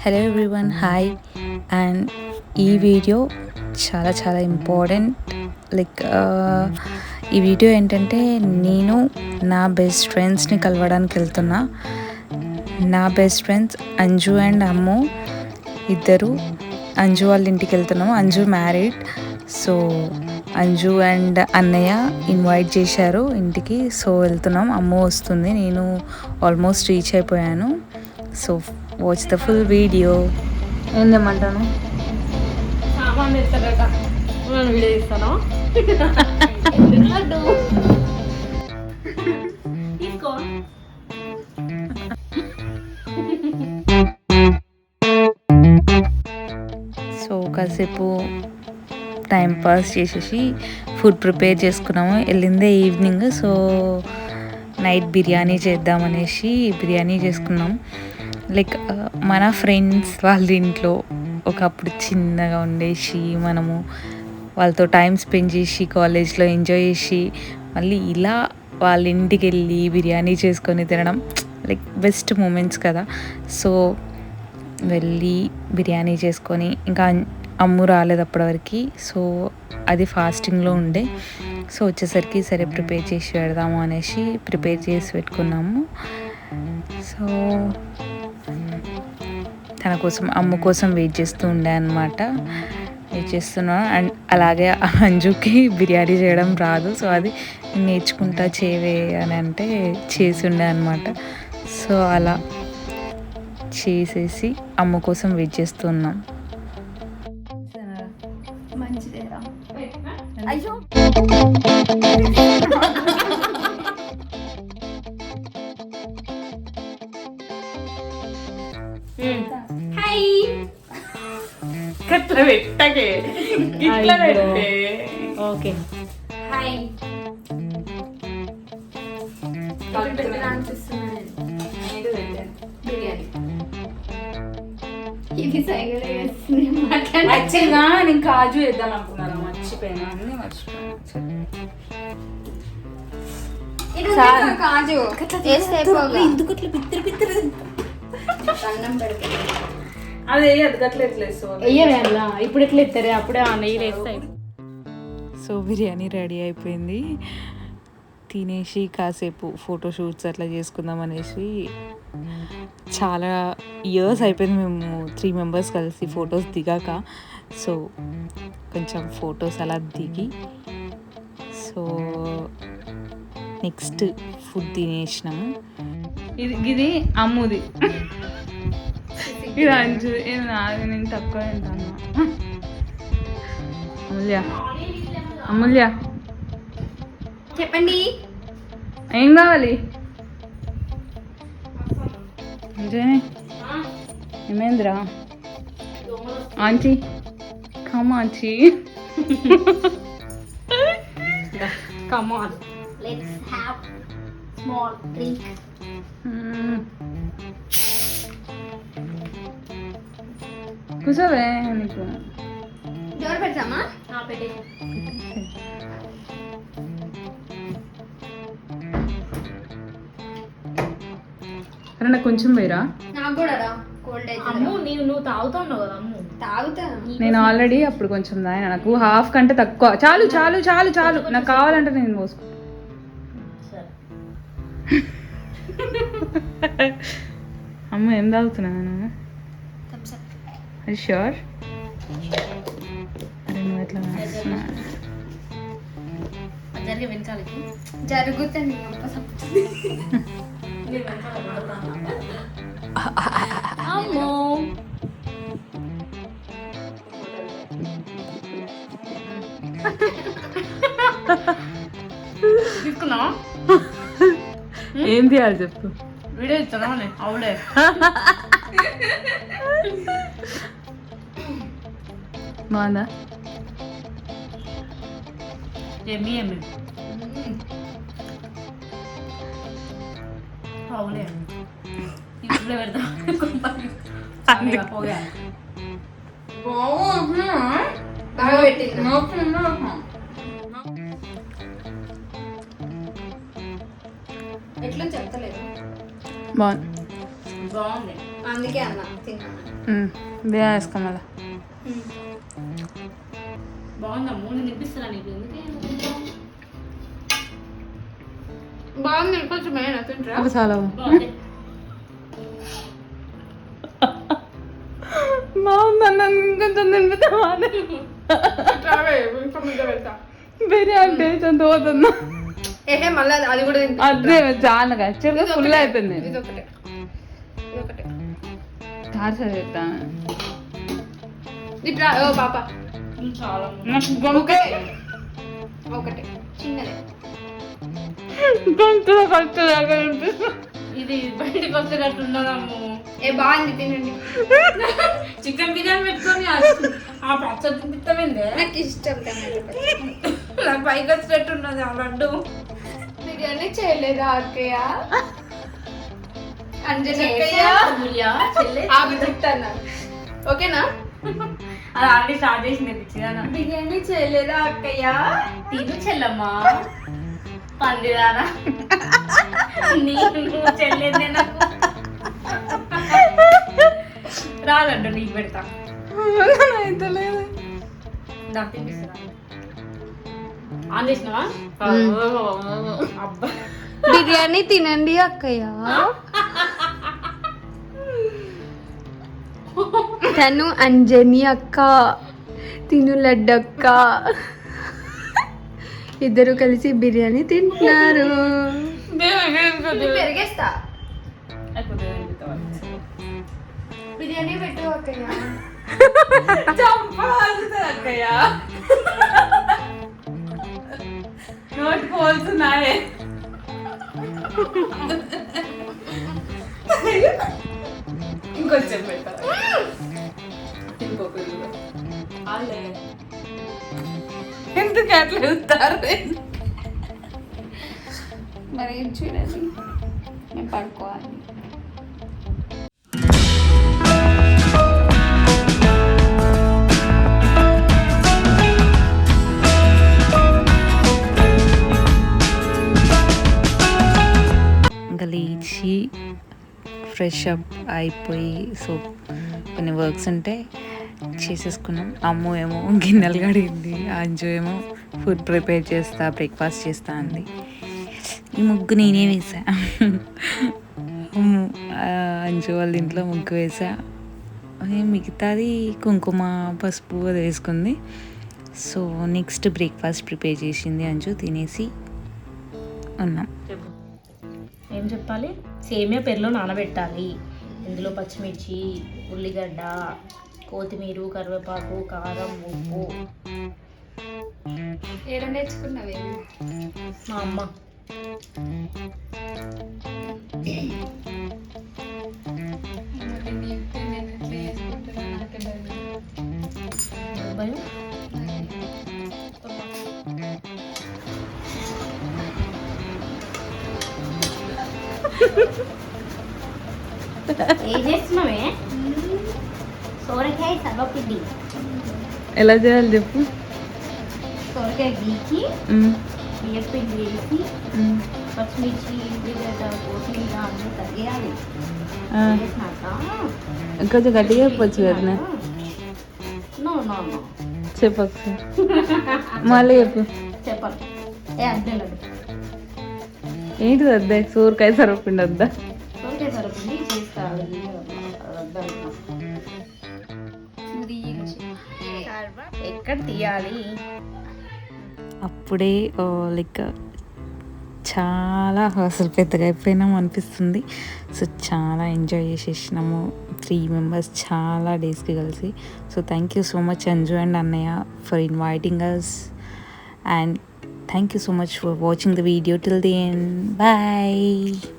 Hello everyone, hi. And ఈ video చాలా చాలా ఇంపార్టెంట్. ఈ వీడియో ఏంటంటే నేను నా బెస్ట్ ఫ్రెండ్స్ని కలవడానికి వెళ్తున్నా. నా బెస్ట్ ఫ్రెండ్స్ అంజు అండ్ అమ్ము ఇద్దరు. అంజు వాళ్ళ ఇంటికి వెళ్తున్నాము. Anju married. So Anju and అన్నయ్య ఇన్వైట్ చేశారు ఇంటికి. సో వెళ్తున్నాం. అమ్ము వస్తుంది. నేను ఆల్మోస్ట్ రీచ్ అయిపోయాను. So watch the full video. ఏం తెమ్మంటాను? సామాన్ తెస్తాడట, నేను వీడియో ఇస్తాను. తీసుకో. సో కాసేపు టైం పాస్ చేసేసి ఫుడ్ ప్రిపేర్ చేసుకున్నాము. వెళ్ళిందే ఈవినింగ్. సో నైట్ బిర్యానీ చేద్దామనేసి బిర్యానీ చేసుకున్నాం. మన ఫ్రెండ్స్ వాళ్ళ ఇంట్లో ఒకప్పుడు చిన్నగా ఉండేసి మనము వాళ్ళతో టైం స్పెండ్ చేసి కాలేజ్లో ఎంజాయ్ చేసి మళ్ళీ ఇలా వాళ్ళ ఇంటికి వెళ్ళి బిర్యానీ చేసుకొని తినడం బెస్ట్ మూమెంట్స్ కదా. సో వెళ్ళి బిర్యానీ చేసుకొని, ఇంకా అమ్ము రాలేదు అప్పటివరకు. సో అది ఫాస్టింగ్లో ఉండే. సో వచ్చేసరికి సరే ప్రిపేర్ చేసి పెడదాము అనేసి ప్రిపేర్ చేసి పెట్టుకున్నాము. సో తన కోసం, అమ్ము కోసం వెయిట్ చేస్తూ ఉండే అనమాట. వెయిట్ చేస్తున్నాను. అండ్ అలాగే అంజుకి బిర్యానీ చేయడం రాదు. సో అది నేర్చుకుంటా చేవే అని అంటే చేసి ఉండే అనమాట. సో అలా చేసేసి అమ్ము కోసం వెయిట్ చేస్తున్నాం. అయ్యో హాయ్. కట్ల పెట్టకే, ఇట్లా పెట్టే. Okay hi. ఇది సైగలే వేస్తుంది. యాక్చువల్గా నేను కాజు వేద్దాం అనుకున్నాను, మర్చిపోయాను. అన్ని మర్చిపోయాను. కాజు వేస్తే ఎందుకు ఇట్లా బిత్తర బిత్తర అన్నం పెడతాయి. అది వేయదు, గట్ల ఎట్లా వేస్తావు? వెయ్యలే అలా. ఇప్పుడు ఎట్లా ఎత్తారే? అప్పుడే ఆ నెయ్యి వేస్తాయి. సో బిర్యానీ రెడీ అయిపోయింది. తినేసి కాసేపు ఫోటోషూట్స్ అట్లా చేసుకుందాం అనేసి, చాలా ఇయర్స్ అయిపోయింది మేము 3 మెంబర్స్ కలిసి ఫొటోస్ దిగాక. సో కొంచెం ఫొటోస్ అలా దిగి, సో నెక్స్ట్ ఫుడ్ తినేసినాము. ఇది అమ్ముది, ఇది అంజు, ఇది నాది. నేను తక్కువ తింటాను. అమూల్య, అమూల్య చెప్పండి ఏం కావాలి? అంజనే ఏమేంద్రా? Aunty come aunty, come on, let's have small drink. కూర్చోవే. నీకు డోర్ పెడతామా? పెట్టేసి అరే నాకు కొంచెం వేరా. నాకు కూడా రా, కోల్డ్ అయితే. అమ్ము నువ్వు తాగుతున్నావు కదా అమ్ము. తాగుతా. నేను ఆల్రెడీ అప్పుడు కొంచెం దాయన, నాకు హాఫ్ కంటే తక్కువ. చాలు చాలు చాలు చాలు, నాకు కావాలంటే నేను పోసుకో. అమ్మ ఏం తాగుతున్నాను? అది ష్యూర్? అరే నువ్వు ఎట్లా చేస్తున్నా? జరిగే వెనకాలకి జరుగుతుంది. అమ్మో తీసుకున్నావా? ఏం తీయాలి చెప్పు. వీడియో ఇస్తానా? అవులే. బాగుందా? ఎమ్మి ఎమ్మి అవులే. ఇప్పుడే పెడతా. పోగా బాగా పెట్టింది. ఎట్లా చెప్తలేదు. బాగుంది. బాగుంది. అందుకే అన్న తిన్నా. బిర్యానీ వేసుకో మళ్ళీ. బాగుందమ్ము నేను తినిపిస్తున్నా నీకు ఎందుకే బాగుంది కొంచెం ఏమైనా తింటారా అవి చాలా బాగుంది బాగుందన్న ఇంకొంచెం తినిపిద్దామా బిర్యానీ టేస్ట్ అంత పోతుందా? ఏహే మళ్ళీ అది కూడా తింటా అదే చాలా యాక్చువల్గా ఫుల్ అయిపోయింది. ఇదొకటే ఇదొకటే చార్సర్ చేస్తాను ఇట్లా ఓ పాప చాలా నాకు గొంతే ఒకటే చిన్నదే గొంతులో ఖర్చు దాకా అనిపిస్తుంది. ఇది బయటకు వచ్చేటట్టు ఉన్నదమ్ము ఏ బాగుంది తినండి చికెన్ బిర్యానీ పెట్టుకొని ఆ పచ్చడి తినిపిస్తామైందే నాకు ఇష్టం టమాటో పచ్చడి. నాకు పైకి వచ్చేటట్టు ఉన్నది ఆ లడ్డు బిర్యానీ చేయలేదా అక్కయ్య అంజలి అక్కయ్య ఆమె చెప్తాను ఓకేనా అది ఆల్రెడీ స్టార్ట్ చేసి నేర్పించిందా బిర్యానీ చేయలేదా అక్కయ్య తిను చెల్లమ్మా పందిరానా నీకు చెల్లేదే నాకు రాదండు నీకు పెడతా అయితే లేదు. నాకు తినిపిస్తున్నా ఆన్ చేసినావా అబ్బా బిర్యానీ తినండి అక్కయ్య తను అంజని అక్క తిను లడ్డక్క ఇద్దరు కలిసి బిర్యానీ తింటున్నారు పెరిగేస్తా బిర్యానీ పెట్టు అక్కయ్య నోట్ పోల్చున్నాయే ఇంకొంచెం పెట్టా ఎందుకు అట్లా వెళ్తారు? మరి ఏం చూడండి నేను పడుకోవాలి ఇంకా లేచి ఫ్రెష్ అప్ అయిపోయి సో కొన్ని వర్క్స్ ఉంటే చేసేసుకున్నాం. అమ్ము ఏమో గిన్నెలు కడిగింది, అంజు ఏమో ఫుడ్ ప్రిపేర్ చేస్తా బ్రేక్ఫాస్ట్ చేస్తా అంది. ఈ ముగ్గు నేనే వేసా. అంజు వాళ్ళ ఇంట్లో ముగ్గు వేసా. మిగతాది కుంకుమ పసుపు అది వేసుకుంది. సో నెక్స్ట్ బ్రేక్ఫాస్ట్ ప్రిపేర్ చేసింది అంజు, తినేసి ఉన్నాం. ఏం చెప్పాలి? సేమియా పెరులో నానబెట్టాలి. ఇందులో పచ్చిమిర్చి, ఉల్లిగడ్డ, కొత్తిమీర, కరివేపాకు, కారం, ఉప్పు. ఏడ నేర్చుకున్నావే మా అమ్మ భయం. ఏం చేస్తున్నావే? సోరకాయ సర్వపిండి. ఎలా చేయాలి చెప్పు. సోరకాయ గీకి బియ్యపిండి వేసి పచ్చిమిర్చి, ఉల్లిగడ్డ, కొత్తిమీర అన్నీ తగ్గేయాలి. కొంచెం గట్టిగా చెప్పొచ్చు కదా. నో నో నో చెప్పు మళ్ళీ చెప్పు. చెప్పాలి. ఏ అంతే ఏంటిది వద్దా? సోరకాయ సరపిండి వద్దా? సోరకాయ సరిపిండి చేస్తారు. ఎక్కడ తీయాలి? అప్పుడే లైక్ చాలా అసలు పెద్దగా అయిపోయినాము అనిపిస్తుంది. సో చాలా ఎంజాయ్ చేసేసినాము 3 మెంబర్స్ చాలా డేస్కి కలిసి. So thank you so much Anju and అన్నయ్య for inviting us, and thank you so much for watching the video till the end. Bye.